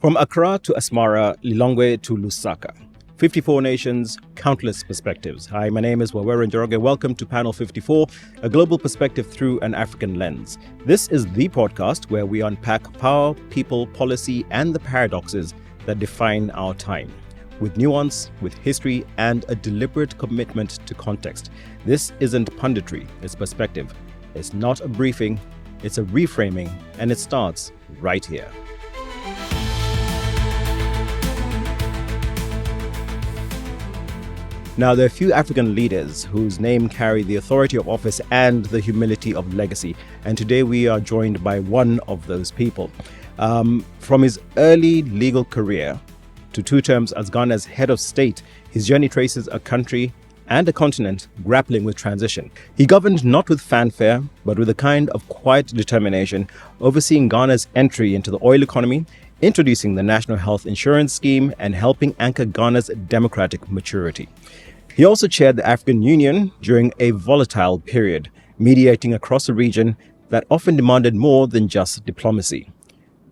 From Accra to Asmara, Lilongwe to Lusaka. 54 nations, countless perspectives. Hi, my name is Wawero Njoroge. Welcome to Panel 54, a global perspective through an African lens. This is the podcast where we unpack power, people, policy, and the paradoxes that define our time. With nuance, with history, and a deliberate commitment to context. This isn't punditry, it's perspective. It's not a briefing, it's a reframing, and it starts right here. Now, there are few African leaders whose name carry the authority of office and the humility of legacy. And today we are joined by one of those people. From his early legal career to 2 terms as Ghana's head of state, his journey traces a country and a continent grappling with transition. He governed not with fanfare, but with a kind of quiet determination, overseeing Ghana's entry into the oil economy, introducing the National Health Insurance Scheme, and helping anchor Ghana's democratic maturity. He also chaired the African Union during a volatile period, mediating across a region that often demanded more than just diplomacy.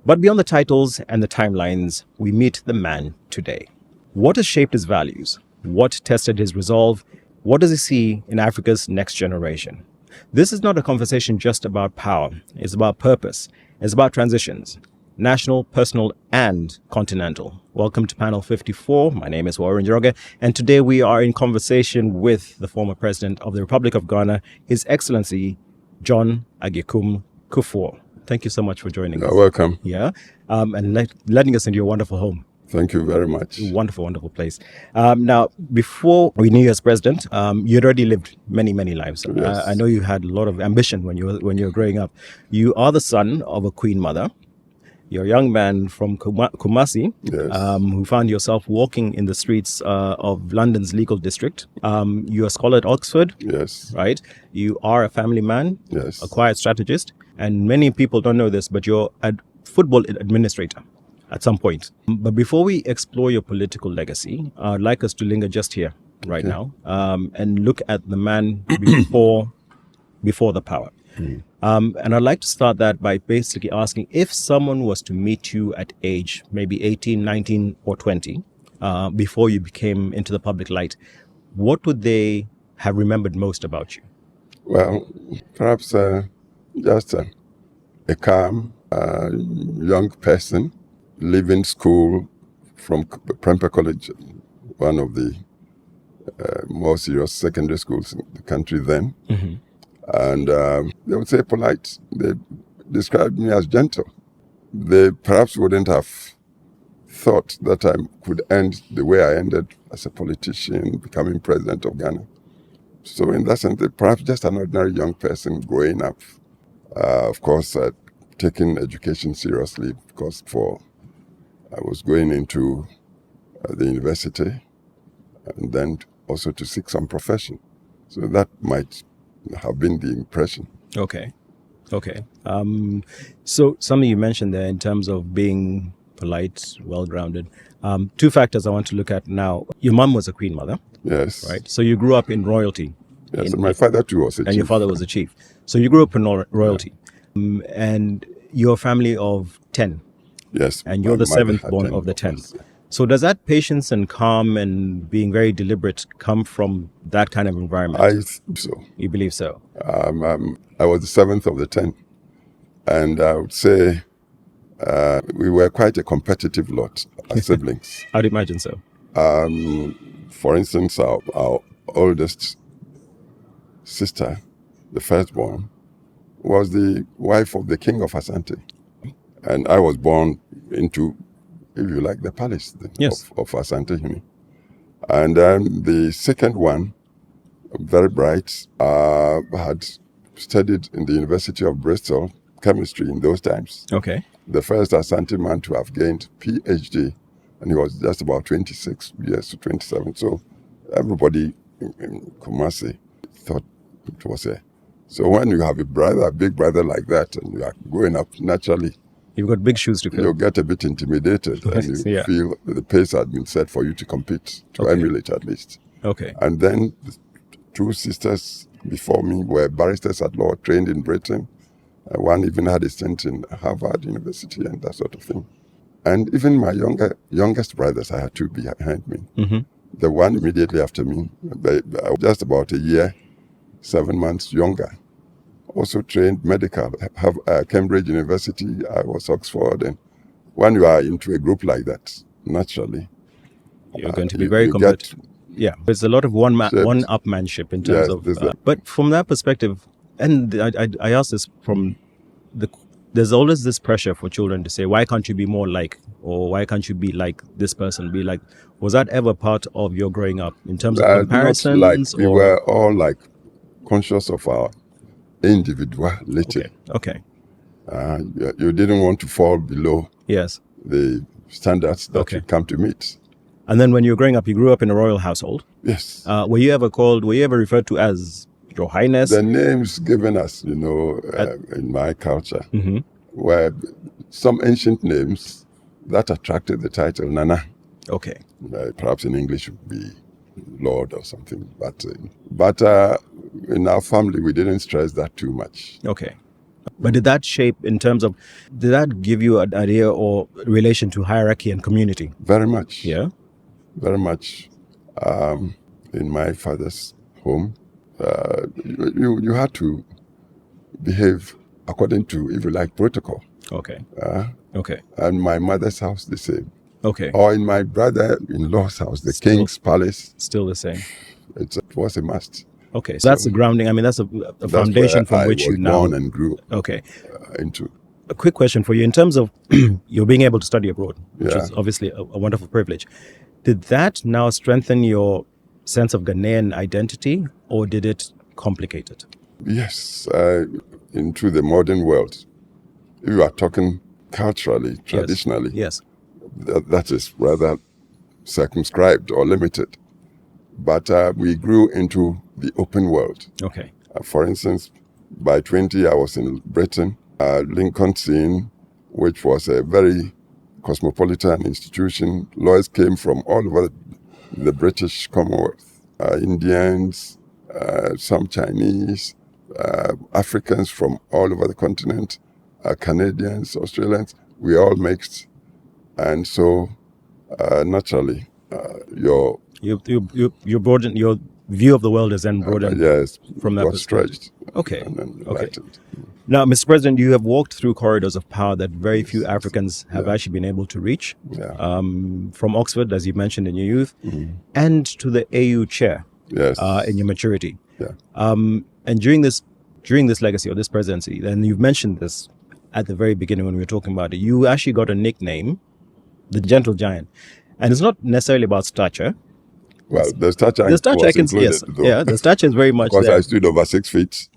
But beyond the titles and the timelines, we meet the man today. What has shaped his values? What tested his resolve? What does he see in Africa's next generation? This is not a conversation just about power. It's about purpose. It's about transitions. National, personal, and continental. Welcome to Panel 54. My name is Wawero Njoroge, and today we are in conversation with the former President of the Republic of Ghana, His Excellency John Agyekum Kufuor. Thank you so much for joining us. You're welcome. Yeah, and letting us into your wonderful home. Thank you very much. Wonderful, wonderful place. Now, before we knew you as president, you'd already lived many, many lives. Yes. I know you had a lot of ambition when you were growing up. You are the son of a queen mother. You're a young man from Kumasi, Yes. who found yourself walking in the streets of London's legal district. You're a scholar at Oxford, Yes. right? You are a family man, Yes. a quiet strategist, and many people don't know this, but you're a football administrator at some point. But before we explore your political legacy, I'd like us to linger just here right now and look at the man before the power. And I'd like to start that by basically asking, if someone was to meet you at age maybe 18, 19, or 20, before you became into the public light, what would they have remembered most about you? Well, perhaps just a calm, young person, leaving school from Prempeh College, one of the more serious secondary schools in the country then. Mm-hmm. And they would say polite. They described me as gentle. They perhaps wouldn't have thought that I could end the way I ended as a politician, becoming president of Ghana. So in that sense, perhaps just an ordinary young person growing up. Of course, taking education seriously because I was going into the university and then also to seek some profession. So that might have been the impression. Okay. So something you mentioned there in terms of being polite, well-grounded. 2 factors I want to look at now. Your mom was a queen mother. Yes. Right. So you grew up in royalty. Yes, and my father too was a chief. And your father was a chief. So you grew up in royalty. Yeah. And you're a family of 10. Yes. And you're the 7th born of the 10. So does that patience and calm and being very deliberate come from that kind of environment? I think so. You believe so? I was the 7th of the 10. And I would say we were quite a competitive lot as siblings. I'd imagine so. For instance, our oldest sister, the firstborn, was the wife of the king of Asante. And I was born into, if you like, the palace of Asante. And the second one, very bright, had studied in the University of Bristol, chemistry in those times. Okay. The first Asante man to have gained PhD, and he was just about 26 years to 27. So everybody in Kumasi thought it was a... So when you have a big brother like that, and you are growing up naturally, you've got big shoes to fill. You get a bit intimidated, and you feel that the pace had been set for you to compete, to emulate at least. Okay. And then the 2 sisters before me were barristers at law, trained in Britain. One even had a stint in Harvard University and that sort of thing. And even my youngest brothers, I had two behind me. Mm-hmm. The one immediately after me, just about a year, 7 months younger, also trained medical, have Cambridge University, I was Oxford. And when you are into a group like that, naturally, you're going to be very competitive. Yeah, there's a lot of one-upmanship in terms of. But from that perspective, and I ask this from there's always this pressure for children to say, why can't you be more like, or why can't you be like this person? Be like, was that ever part of your growing up in terms of comparisons? Not like, we were all like conscious of our individuality. Okay. You didn't want to fall below the standards that you come to meet. And then when you were growing up, you grew up in a royal household. Yes. Were you ever referred to as Your Highness? The names given us, in my culture, were some ancient names that attracted the title Nana. Okay. Perhaps in English would be Lord or something. But in our family, we didn't stress that too much. Okay. But did that did that give you an idea or relation to hierarchy and community? Very much. Yeah? Very much. In my father's home, you had to behave according to, if you like, protocol. Okay. Okay. And my mother's house, the same. Okay. Or in my brother-in-law's house, the king's palace. Still the same. It was a must. Okay, so that's the grounding. I mean, that's a foundation from which you now born and grew. Okay. Into. A quick question for you in terms of you being able to study abroad, which is obviously a wonderful privilege. Did that now strengthen your sense of Ghanaian identity, or did it complicate it? Yes, into the modern world. If you are talking culturally, traditionally, yes. That is rather circumscribed or limited. But we grew into the open world. Okay. For instance, by 20, I was in Britain, Lincoln's Inn, which was a very cosmopolitan institution. Lawyers came from all over the British Commonwealth. Indians, some Chinese, Africans from all over the continent, Canadians, Australians, we all mixed. And so, naturally, your broaden your view of the world is then broadened. Yes, from that perspective. Stretched. Okay. And okay. Now, Mr. President, you have walked through corridors of power that very few Africans have actually been able to reach. Yeah. From Oxford, as you mentioned in your youth, and to the AU chair. Yes. In your maturity. Yeah. And during this legacy or this presidency, and you've mentioned this at the very beginning when we were talking about it, you actually got a nickname, the Gentle Giant. And it's not necessarily about stature. Well, the stature I can see, yes. Though. Yeah, the stature is very much because there. I stood over 6 feet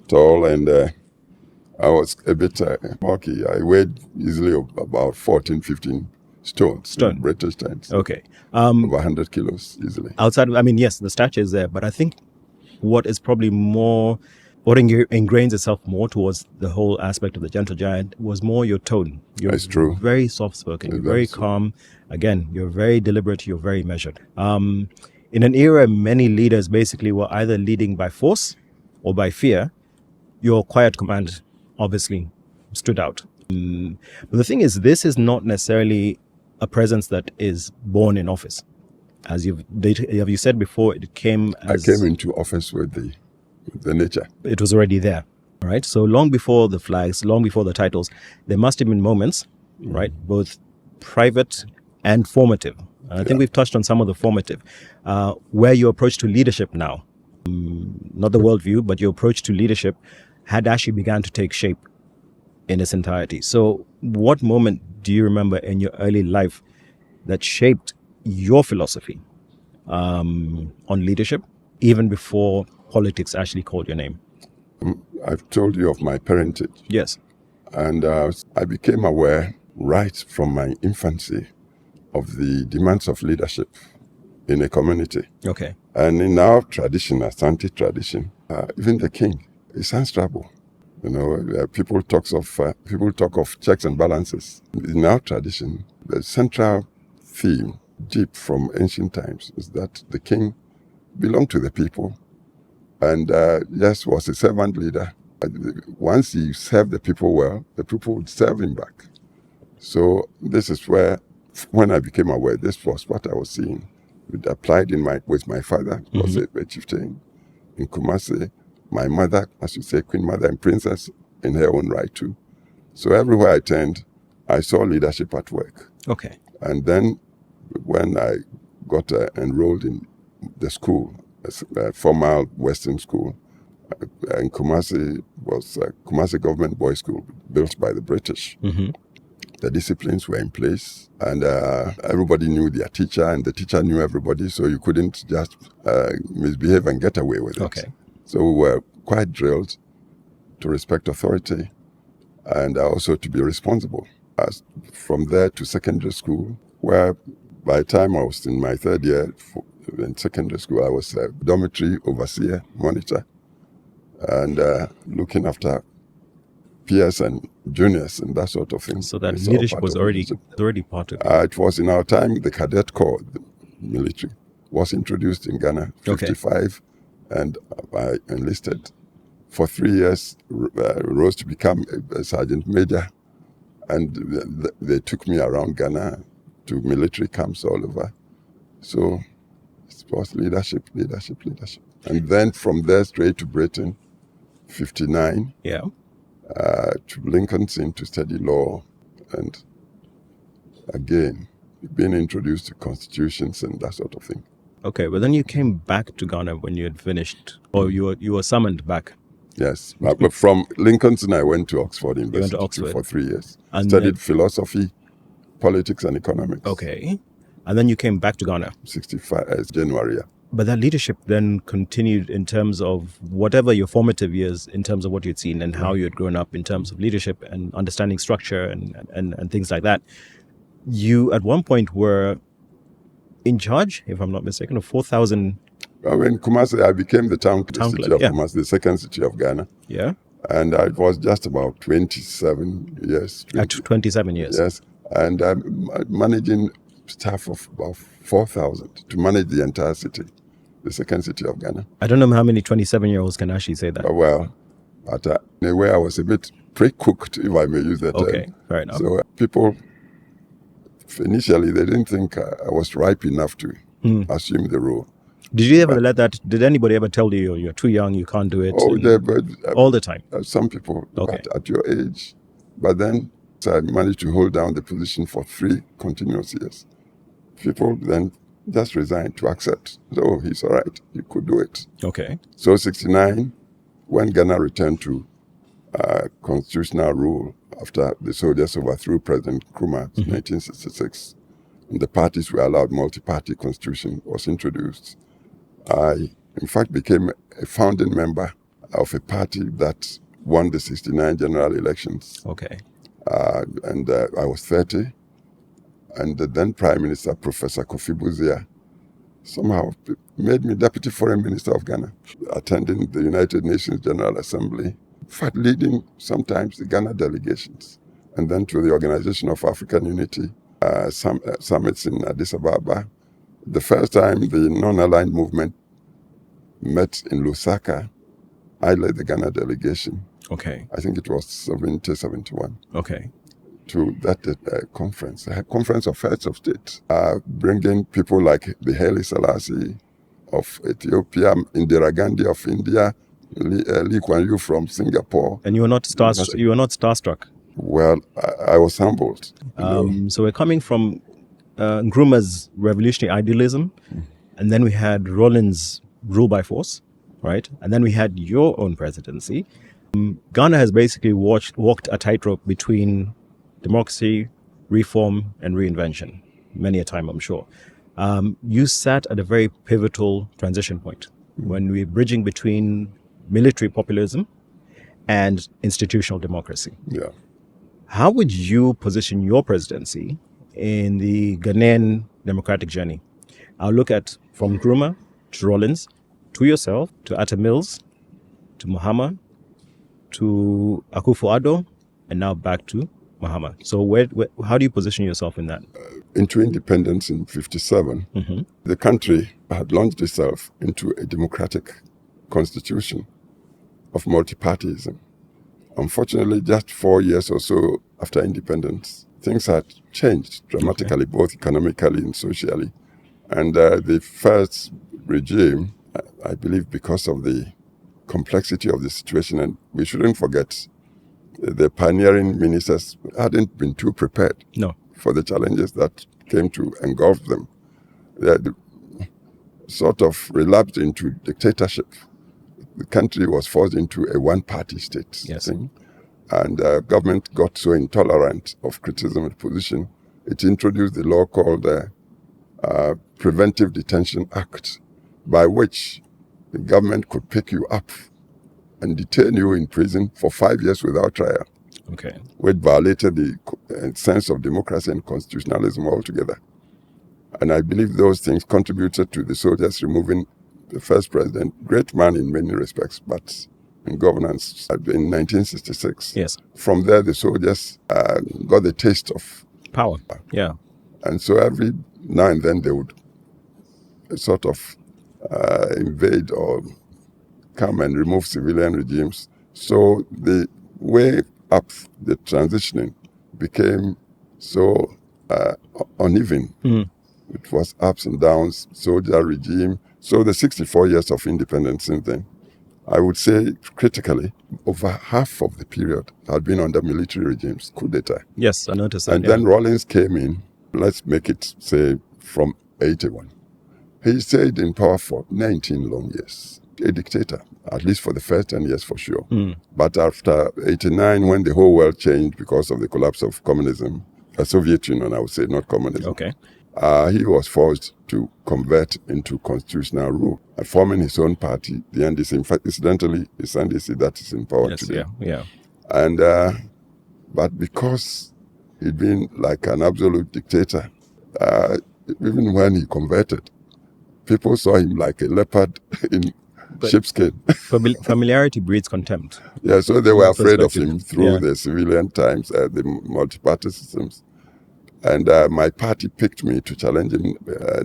tall, and I was a bit bulky. I weighed easily about 14, 15 stones. British times. Okay. Over 100 kilos easily. Outside of, yes, the stature is there, but I think what is probably more, what ingrains itself more towards the whole aspect of the Gentle Giant was more your tone. That's true. Very soft-spoken. You're very calm. Again, you're very deliberate. You're very measured. In an era, many leaders basically were either leading by force or by fear. Your quiet command obviously stood out. But the thing is, this is not necessarily a presence that is born in office. As you said before, it came as... I came into office with the nature. It was already there, right? So long before the flags, long before the titles, there must have been moments, right, both private and formative. And I think we've touched on some of the formative, where your approach to leadership now, not the worldview, but your approach to leadership had actually begun to take shape in its entirety. So what moment do you remember in your early life that shaped your philosophy on leadership, even before politics actually called your name? I've told you of my parentage. Yes. And I became aware right from my infancy of the demands of leadership in a community. Okay. And in our tradition, Asante tradition, even the king is answerable. People talk of checks and balances. In our tradition, the central theme, deep from ancient times, is that the king belonged to the people and was a servant leader. Once he served the people well, the people would serve him back. So this is where, when I became aware, this was what I was seeing. It applied with my father, who was a chieftain in Kumasi. My mother, as you say, Queen Mother and Princess in her own right too. So everywhere I turned, I saw leadership at work. Okay. And then when I got enrolled in the school, a formal Western school, in Kumasi, was Kumasi Government Boys School, built by the British. The disciplines were in place, and everybody knew their teacher, and the teacher knew everybody, so you couldn't just misbehave and get away with it. Okay. So we were quite drilled to respect authority and also to be responsible. From there to secondary school, where by the time I was in my third year in secondary school, I was a dormitory overseer, monitor, and looking after peers and juniors and that sort of thing. So that leadership was already part of it. It was in our time, the cadet corps, the military, was introduced in Ghana, 55, and I enlisted. For 3 years, rose to become a sergeant major, and they took me around Ghana to military camps all over. So it was leadership. And then from there straight to Britain, 59. Yeah. To Lincoln's Inn to study law, and again, being introduced to constitutions and that sort of thing. Okay, but then you came back to Ghana when you had finished, or you were summoned back. Yes, but from Lincoln's Inn I went to Oxford University Oxford. for 3 years. And studied philosophy, politics and economics. Okay, and then you came back to Ghana. 65 January. But that leadership then continued in terms of whatever your formative years, in terms of what you'd seen and how you had grown up in terms of leadership and understanding structure and things like that. You, at one point, were in charge, if I'm not mistaken, of 4,000... In Kumasi, I became the town city clerk, of Kumasi, the second city of Ghana. Yeah. And I was just about 27 years. At 27 years? Yes. And I'm managing staff of about 4,000 to manage the entire city, the second city of Ghana. I don't know how many 27-year-olds can actually say that. Well, in a way, I was a bit pre-cooked, if I may use that term. Okay, fair enough. So people, initially, they didn't think I was ripe enough to assume the role. Did you ever did anybody ever tell you you're too young, you can't do it? All the time? Some people at your age. But then I managed to hold down the position for 3 continuous years. People then just resigned to accept. So he's all right, you could do it. Okay. So 69, when Ghana returned to constitutional rule after the soldiers overthrew President Nkrumah in 1966, and the parties were allowed, multi-party constitution was introduced. I, in fact, became a founding member of a party that won the 69 general elections. Okay. And I was 30. And the then Prime Minister, Professor Kofi Buzia, somehow made me Deputy Foreign Minister of Ghana, attending the United Nations General Assembly, in fact, leading sometimes the Ghana delegations, and then to the Organization of African Unity, summits in Addis Ababa. The first time the non-aligned movement met in Lusaka, I led the Ghana delegation. Okay. I think it was 70-71. Okay. To that conference, a conference of heads of state, bringing people like the Haile Selassie of Ethiopia, Indira Gandhi of India, Lee Kuan Yew from Singapore. And you were not starstruck? Well, I was humbled. So we're coming from Nkrumah's revolutionary idealism, and then we had Rawlings' rule by force, right? And then we had your own presidency. Ghana has basically walked a tightrope between democracy, reform, and reinvention, many a time, I'm sure. You sat at a very pivotal transition point when we were bridging between military populism and institutional democracy. Yeah. How would you position your presidency in the Ghanaian democratic journey? I'll look at from Nkrumah to Rawlings, to yourself, to Atta Mills, to Mahama, to Akufo-Addo, and now back to Mahama. So how do you position yourself in that? Into independence in 57, the country had launched itself into a democratic constitution of multipartyism. Unfortunately, just 4 years or so after independence, things had changed dramatically, both economically and socially. And the first regime, I believe because of the complexity of the situation, and we shouldn't forget the pioneering ministers hadn't been too prepared for the challenges that came to engulf them. They sort of relapsed into dictatorship. The country was forced into a one-party state thing. And government got so intolerant of criticism and position, it introduced the law called the Preventive Detention Act, by which the government could pick you up and detain you in prison for 5 years without trial, which violated the sense of democracy and constitutionalism altogether. And I believe those things contributed to the soldiers removing the first president, great man in many respects, but in governance in 1966. From there, the soldiers got the taste of power. And so every now and then they would sort of invade or come and remove civilian regimes. So the way up, the transitioning became so uneven. It was ups and downs, soldier regime. So the 64 years of independence since then, I would say critically, over half of the period had been under military regimes, coup d'etat. Yes, I noticed that. And then Rawlings came in, let's make it, say, from 81. He stayed in power for 19 long years, a dictator, at least for the first 10 years for sure. But after 89, when the whole world changed because of the collapse of communism, the Soviet Union, I would say, not communism, he was forced to convert into constitutional rule, forming his own party, the NDC. In fact, incidentally, it's NDC that is in power today. And but because he'd been like an absolute dictator, even when he converted, people saw him like a leopard in sheepskin. Familiarity breeds contempt. Yeah, so they were afraid of him through the civilian times, the multi-party systems. And my party picked me to challenge him in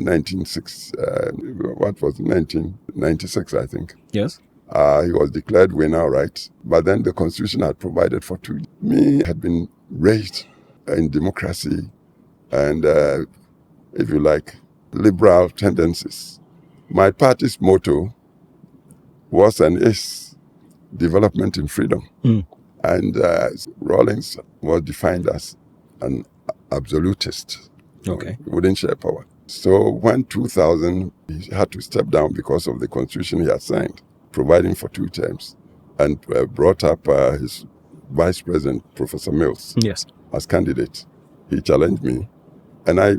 1996, I think. Yes. He was declared winner, right? But then the constitution had provided for 2 years. Me had been raised in democracy and, if you like, liberal tendencies. My party's motto was and is development in freedom. And Rawlings was defined as an absolutist. He wouldn't share power. So when 2000, he had to step down because of the constitution he had signed, providing for 2 terms, and brought up his vice president, Professor Mills, as candidate. He challenged me, and I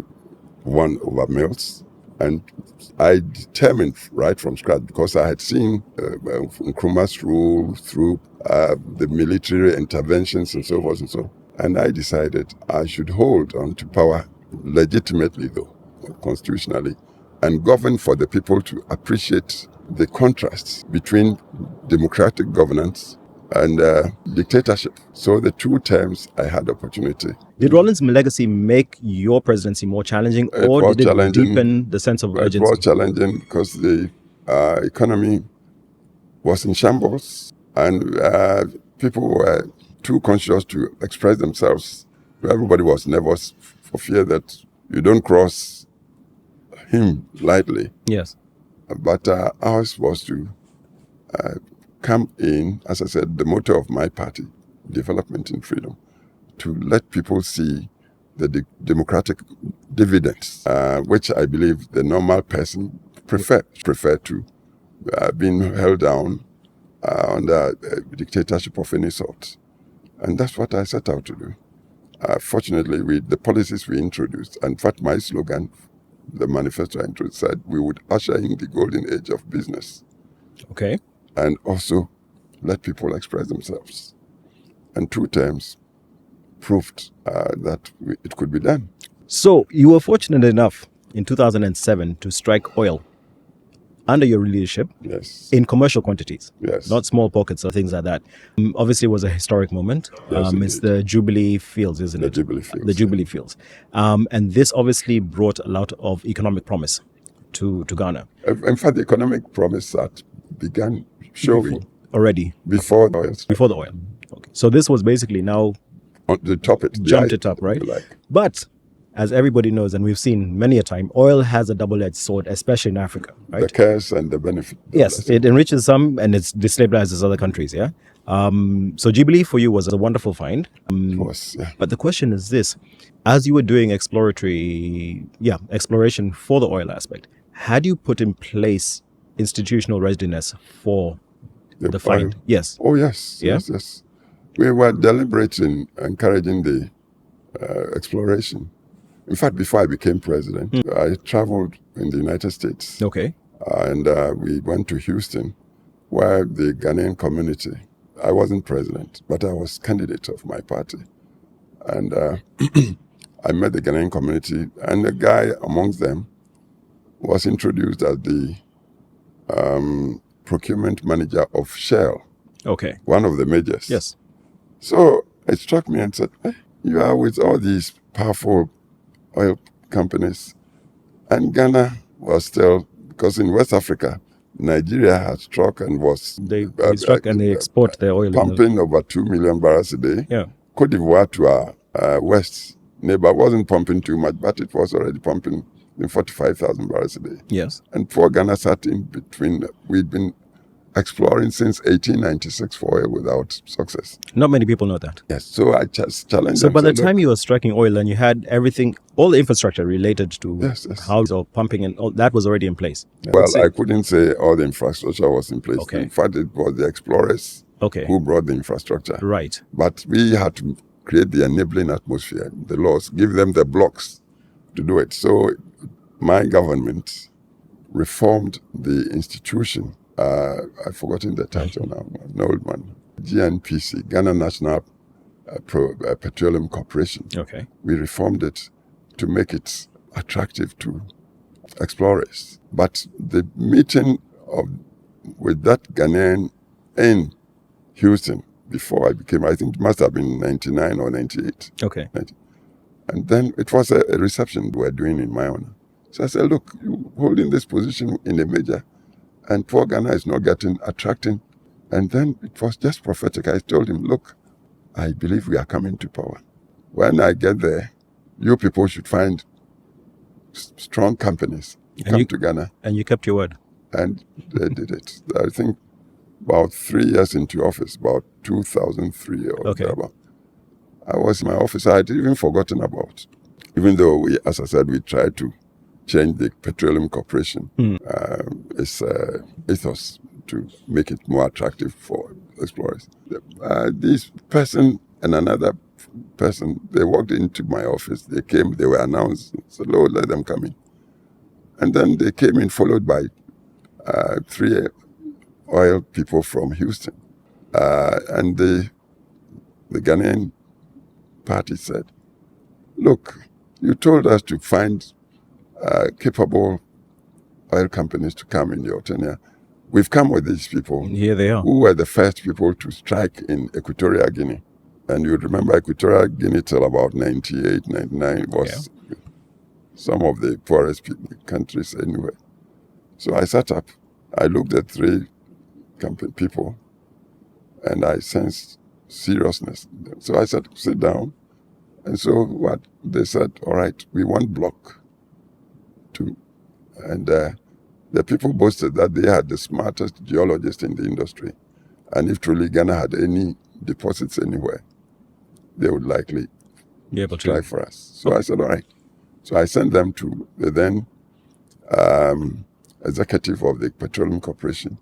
won over Mills. And I determined right from scratch, because I had seen Nkrumah's rule through the military interventions and so forth and so on. And I decided I should hold on to power legitimately, though, constitutionally, and govern for the people to appreciate the contrasts between democratic governance and dictatorship. So the 2 terms I had opportunity. Did Rawlings' legacy make your presidency more challenging, or did it deepen the sense of urgency? It was challenging because the economy was in shambles, and people were too conscious to express themselves. Everybody was nervous for fear that you don't cross him lightly. Yes. But ours was to come in, as I said, the motto of my party, development in freedom, to let people see the democratic dividends, which I believe the normal person prefer to being held down under dictatorship of any sort. And that's what I set out to do. Fortunately, with the policies we introduced, and in fact, my slogan, the manifesto I introduced, said we would usher in the golden age of business. And also let people express themselves. And 2 terms proved that it could be done. So you were fortunate enough in 2007 to strike oil under your leadership in commercial quantities, not small pockets or things like that. Obviously, it was a historic moment. It's the Jubilee fields, isn't it? The Jubilee fields. And this obviously brought a lot of economic promise to Ghana. In fact, the economic promise that began showing already before the oil. So this was basically now to top it. jumped it up, right? Like, But as everybody knows, and we've seen many a time, oil has a double-edged sword, especially in Africa, right? the curse and the benefit. Yes, it enriches some and it destabilizes other countries, yeah? So Jubilee for you was a wonderful find. It was, yeah. But the question is this: as you were doing exploration for the oil aspect, had you put in place institutional readiness for the find? oil. Yes. Oh, yes. Yeah? Yes. We were deliberate in encouraging the exploration. In fact, before I became president, I traveled in the United States. Okay. And we went to Houston, where the Ghanaian community, I wasn't president, but I was candidate of my party. And I met the Ghanaian community, and a guy amongst them was introduced as the procurement manager of Shell, Okay. one of the majors. Yes. So it struck me and said, you are with all these powerful oil companies, and Ghana was still, because in West Africa, Nigeria had struck and was They struck and they export their oil. pumping over 2 million barrels a day. Yeah. Cote d'Ivoire, to our west neighbor, wasn't pumping too much, but it was already pumping in 45,000 barrels a day. Yes. And poor Ghana sat in between. We'd been exploring since 1896 for oil without success. Not many people know that. Yes, so I just challenged So them. by the said, time "Look, you were striking oil and you had everything, all the infrastructure related to Yes. house or pumping and all that was already in place. Well, I couldn't say all the infrastructure was in place. Okay. In fact, it was the explorers Okay. who brought the infrastructure. Right. But we had to create the enabling atmosphere, the laws, give them the blocks to do it. So my government reformed the institution. I've forgotten the title now, an old man. GNPC, Ghana National Petroleum Corporation. Okay. We reformed it to make it attractive to explorers. But the meeting with that Ghanaian in Houston before I became, I think it must have been 99 or 98. Okay. And then it was a reception we were doing in my honor. So I said, look, you holding this position in a major, and poor Ghana is not attracting. And then it was just prophetic. I told him, look, I believe we are coming to power. When I get there, you people should find strong companies come to Ghana. And you kept your word. And they did it. I think about 3 years into office, about 2003 or Okay. thereabout. I was in my office. I had even forgotten about, even though we, as I said, we tried to change the Petroleum Corporation, its ethos to make it more attractive for explorers. This person and another person, they walked into my office. They came, they were announced. So, Lord, let them come in. And then they came in followed by 3 oil people from Houston. And the Ghanaian party said, look, you told us to find capable oil companies to come in your tenure. We've come with these people. And here they are. Who were the first people to strike in Equatorial Guinea. And you remember Equatorial Guinea till about 98, 99 was some of the poorest countries anyway. So I sat up. I looked at 3 people and I sensed seriousness. So I said, sit down. And so what? They said, all right, we want block. And the people boasted that they had the smartest geologists in the industry. And if truly Ghana had any deposits anywhere, they would likely Be able to try for us. So I said, all right. So I sent them to the then executive of the Petroleum Corporation,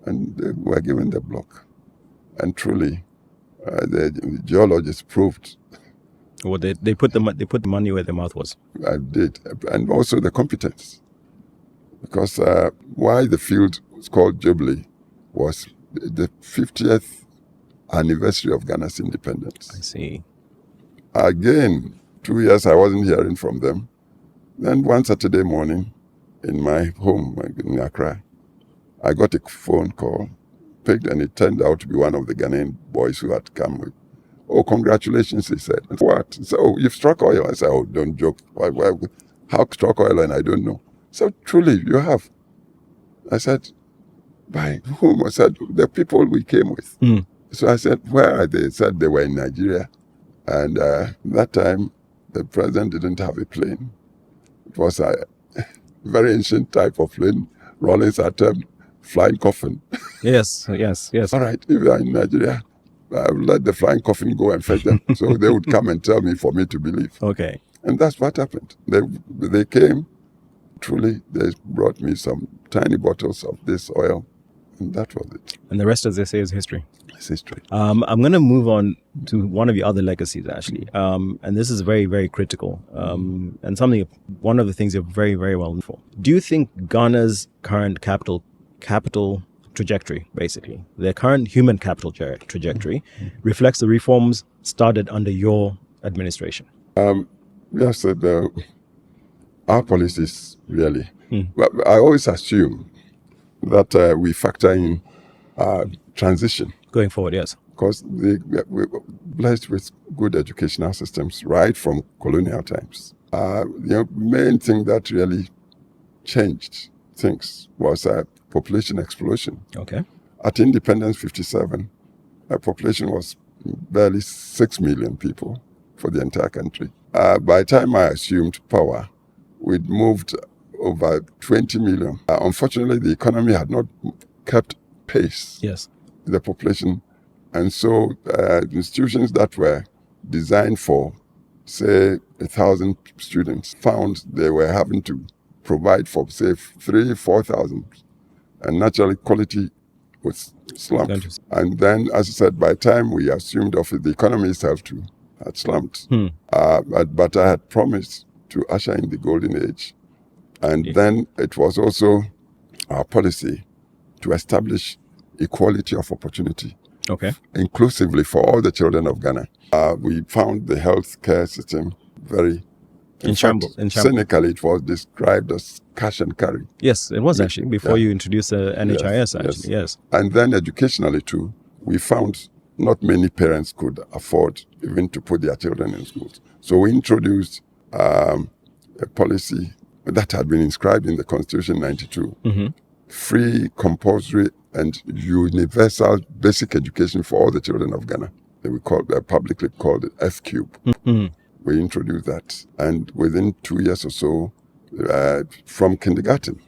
and they were given the block. And truly, the geologists proved. Well, they put the money where their mouth was. I did, and also the competence. Because why the field was called Jubilee was the 50th anniversary of Ghana's independence. I see. Again, 2 years I wasn't hearing from them. Then one Saturday morning in my home in Accra, I got a phone call, picked, and it turned out to be one of the Ghanaian boys who had come with. Oh, congratulations, he said. What? He said, oh, you've struck oil. I said, oh, don't joke. Why, how struck oil and I don't know? So truly, you have. I said, by whom? I said, the people we came with. So I said, where are they? He said, they were in Nigeria. And that time, the president didn't have a plane. It was a very ancient type of plane, Rollins are termed flying coffin. Yes. All right, if you are in Nigeria, I will let the flying coffin go and fetch them. So they would come and tell me for me to believe. Okay. And that's what happened. They came, truly, they brought me some tiny bottles of this oil, and that was it. And the rest, as they say, is history. It's history. I'm going to move on to one of your other legacies, actually. And this is very, very critical. And one of the things you're very, very well known for. Do you think Ghana's current capital trajectory, basically, their current human capital trajectory, reflects the reforms started under your administration? Yes, our policies really. But I always assume that we factor in transition. Going forward, yes. Because we're blessed with good educational systems right from colonial times. The main thing that really changed things was population explosion. Okay. At independence 57, our population was barely 6 million people for the entire country. By the time I assumed power, we'd moved over 20 million. Unfortunately, the economy had not kept pace. Yes. The population. And so institutions that were designed for, say, 1,000 students found they were having to provide for, say, 3,000, 4,000. And naturally, quality was slumped. And then, as I said, by the time we assumed office, the economy itself too had slumped. But I had promised to usher in the golden age. And then it was also our policy to establish equality of opportunity, inclusively for all the children of Ghana. We found the health care system very in shambles. Cynically, it was described as cash and carry. Yes, it was actually before you introduced the NHIS. Yes. And then educationally too, we found not many parents could afford even to put their children in schools. So we introduced a policy that had been inscribed in the Constitution 92. Free, compulsory, and universal basic education for all the children of Ghana. They publicly called it F-Cube. We introduced that. And within 2 years or so, from kindergarten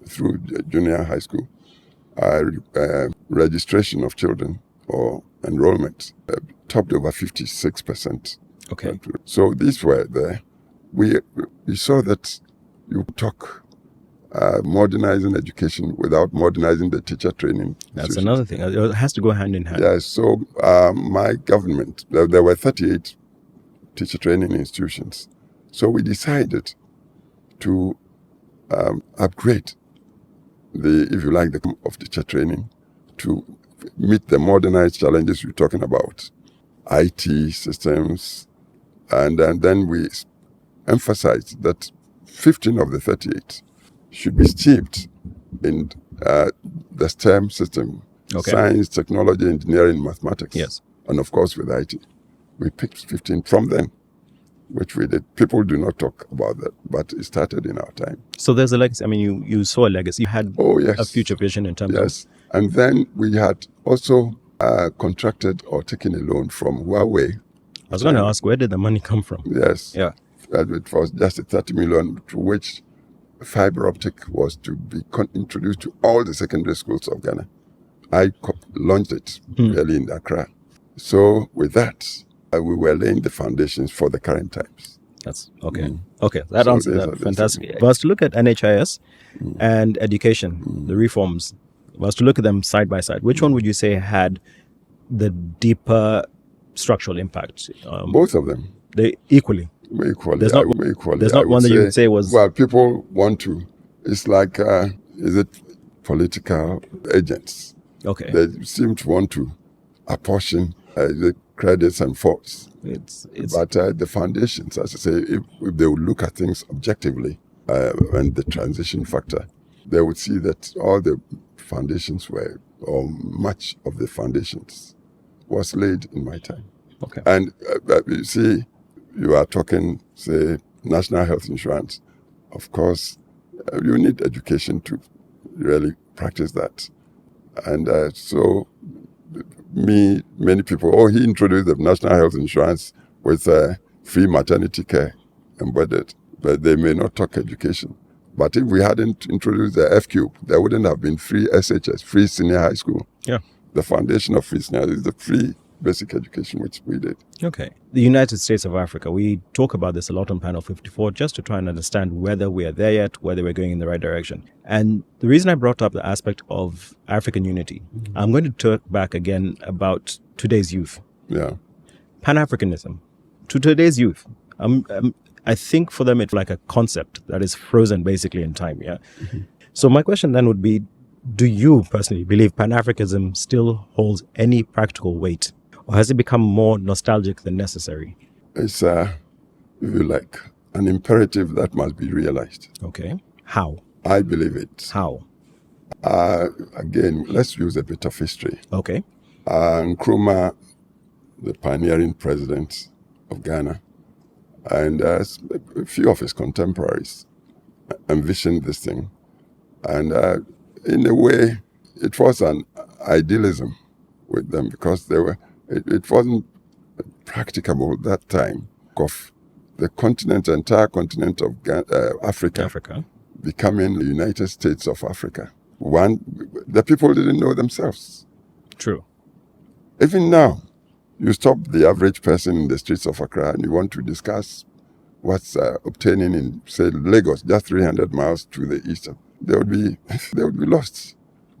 through junior high school, registration of children or enrollment topped over 56%. Okay. So these were there. We saw that you talk modernizing education without modernizing the teacher training. That's another thing. It has to go hand in hand. Yes. So my government, there were 38 teacher training institutions. So we decided to upgrade the teacher training to meet the modernized challenges we're talking about, IT systems, and then we emphasized that 15 of the 38 should be steeped in the STEM system, science, technology, engineering, mathematics, and of course with IT. We picked 15 from them, which we did. People do not talk about that, but it started in our time. So there's a legacy. I mean, you saw a legacy. You had a future vision in terms of... And then we had also contracted or taken a loan from Huawei. I was going to ask, where did the money come from? Yes. Yeah. It was just a 30 million, to which fiber optic was to be introduced to all the secondary schools of Ghana. I launched it early in Accra. So with that, we were laying the foundations for the current times. That's okay. Okay, that answers that. Fantastic. If I was to look at NHIS and education, the reforms, if I was to look at them side by side, which one would you say had the deeper structural impact? Both of them. They equally. There's not one that you would say was... Well, people want to. It's like, is it political agents? Okay. They seem to want to apportion the credits and faults. But the foundations, as I say, if they would look at things objectively and the transition factor, they would see that all the foundations were, or much of the foundations was laid in my time. Okay. And you see, you are talking, say, national health insurance. Of course, you need education to really practice that. And so many people, he introduced the national health insurance with free maternity care embedded, but they may not talk education. But if we hadn't introduced the F-Cube, there wouldn't have been free SHS, free senior high school. Yeah. The foundation of free senior is the free basic education, which we did. Okay. The United States of Africa, we talk about this a lot on Panel 54, just to try and understand whether we are there yet, whether we're going in the right direction. And the reason I brought up the aspect of African unity, I'm going to talk back again about today's youth. Yeah. Pan-Africanism. To today's youth, I think for them it's like a concept that is frozen basically in time. Yeah. So my question then would be, do you personally believe Pan-Africanism still holds any practical weight? Or has it become more nostalgic than necessary? It's, if you like, an imperative that must be realized. Okay. How? I believe it. How? Again, let's use a bit of history. Okay. Nkrumah, the pioneering president of Ghana, and a few of his contemporaries envisioned this thing. And in a way, it was an idealism with them because it wasn't practicable at that time of the entire continent of Africa becoming the United States of Africa. The people didn't know themselves. True. Even now, you stop the average person in the streets of Accra and you want to discuss what's obtaining in, say, Lagos, just 300 miles to the east. They would be lost.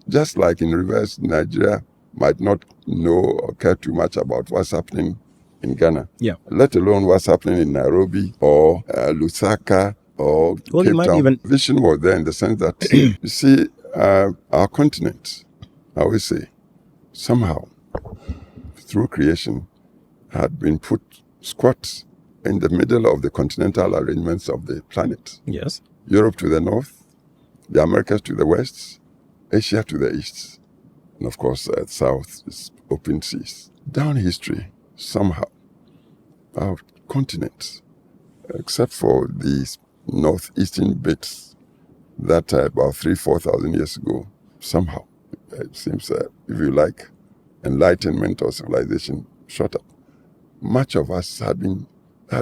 Just like in reverse, Nigeria might not know or care too much about what's happening in Ghana. Yeah. Let alone what's happening in Nairobi or Lusaka or Cape Town. Vision was there in the sense that, you see, our continent, I always say, somehow, through creation, had been put squat in the middle of the continental arrangements of the planet. Yes. Europe to the north, the Americas to the west, Asia to the east, and of course, south is open seas. Down history, somehow, our continent, except for these northeastern bits that about 3,000-4,000 years ago, somehow, it seems, if you like, enlightenment or civilization shot up. Much of us had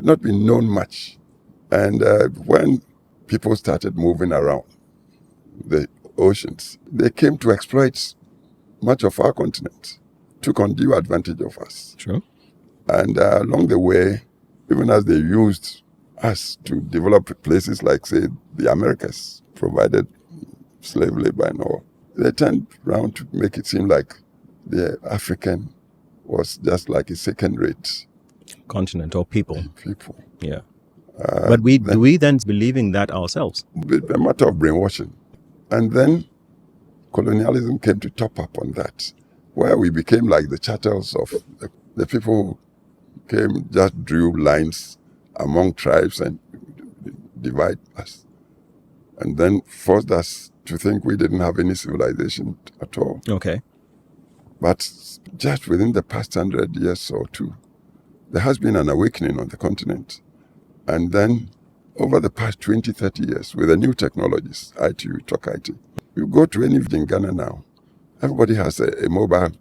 not been known much. And when people started moving around the oceans, they came to exploit much of our continent, took undue advantage of us. True. And along the way, even as they used us to develop places like, say, the Americas, provided slave labor and all, they turned around to make it seem like the African was just like a second-rate continent or people. Yeah. But do we then believing that ourselves? A matter of brainwashing. And then colonialism came to top up on that, where we became like the chattels of the people who just drew lines among tribes and divide us. And then forced us to think we didn't have any civilization at all. Okay. But just within the past 100 years or two, there has been an awakening on the continent. And then over the past 20, 30 years, with the new technologies, IT, we talk IT, you go to any village in Ghana now, everybody has a mobile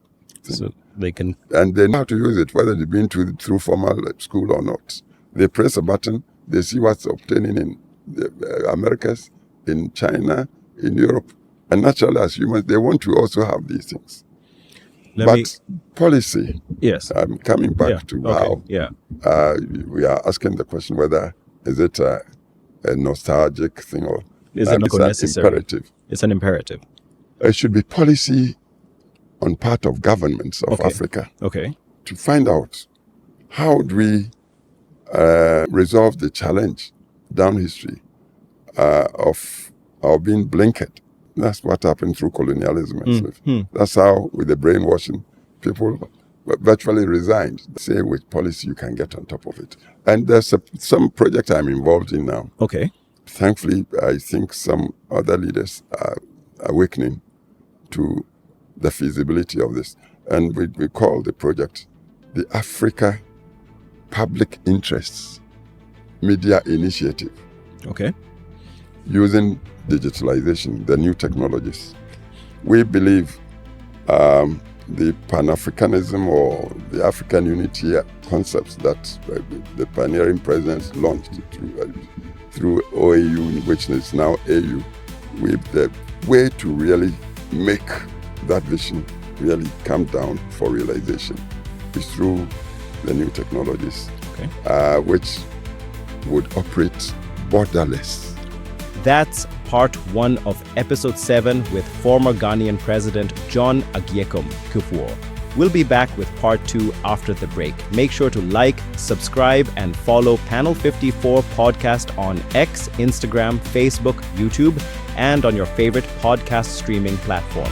thing. So they can... And they know how to use it, whether they've been through formal school or not. They press a button, they see what's obtaining in the Americas, in China, in Europe. And naturally, as humans, they want to also have these things. Policy. Yes. I'm coming back to now. Yeah. We are asking the question whether is it a nostalgic thing or is it necessary? Imperative. It's an imperative. It should be policy on part of governments of Africa. Okay. To find out how do we resolve the challenge down history of our being blinkered. That's what happened through colonialism and slavery. That's how, with the brainwashing, people virtually resigned. Say which policy you can get on top of it. And there's some project I'm involved in now. Okay. Thankfully, I think some other leaders are awakening to the feasibility of this. And we call the project the Africa Public Interests Media Initiative. Okay. Using digitalization, the new technologies. We believe the Pan-Africanism or the African unity concepts that the pioneering presidents launched through OAU, which is now AU, with the way to really make that vision really come down for realization is through the new technologies, which would operate borderless. That's part 1 of episode 7 with former Ghanaian President John Agyekum Kufuor. We'll be back with part 2 after the break. Make sure to like, subscribe, and follow Panel 54 podcast on X, Instagram, Facebook, YouTube, and on your favorite podcast streaming platform.